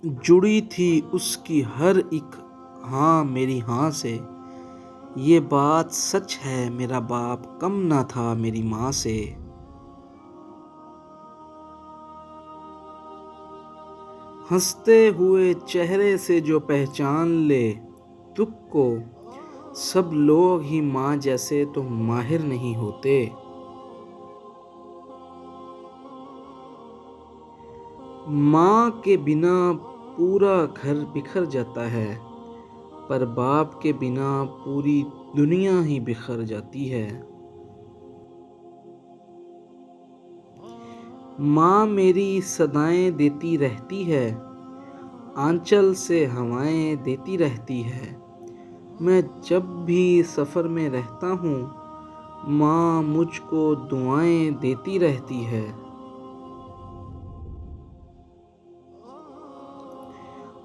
جڑی تھی اس کی ہر ایک ہاں میری ہاں سے، یہ بات سچ ہے میرا باپ کم نہ تھا میری ماں سے۔ ہنستے ہوئے چہرے سے جو پہچان لے دکھ کو، سب لوگ ہی ماں جیسے تو ماہر نہیں ہوتے۔ ماں کے بنا پورا گھر بکھر جاتا ہے، پر باپ کے بنا پوری دنیا ہی بکھر جاتی ہے۔ ماں میری صدائیں دیتی رہتی ہے، آنچل سے ہوائیں دیتی رہتی ہے۔ میں جب بھی سفر میں رہتا ہوں، ماں مجھ کو دعائیں دیتی رہتی ہے۔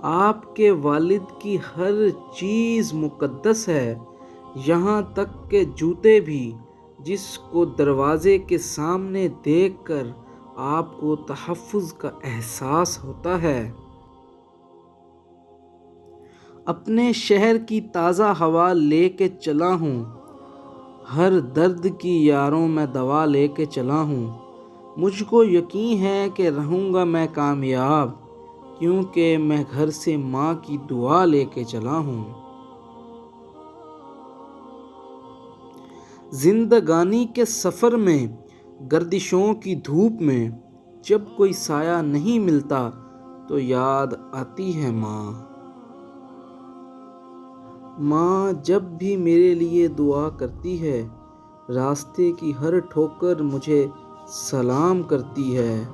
آپ کے والد کی ہر چیز مقدس ہے، یہاں تک کہ جوتے بھی، جس کو دروازے کے سامنے دیکھ کر آپ کو تحفظ کا احساس ہوتا ہے۔ اپنے شہر کی تازہ ہوا لے کے چلا ہوں، ہر درد کی یاروں میں دوا لے کے چلا ہوں۔ مجھ کو یقین ہے کہ رہوں گا میں کامیاب، کیونکہ میں گھر سے ماں کی دعا لے کے چلا ہوں۔ زندگانی کے سفر میں، گردشوں کی دھوپ میں، جب کوئی سایہ نہیں ملتا تو یاد آتی ہے ماں۔ ماں جب بھی میرے لیے دعا کرتی ہے، راستے کی ہر ٹھوکر مجھے سلام کرتی ہے۔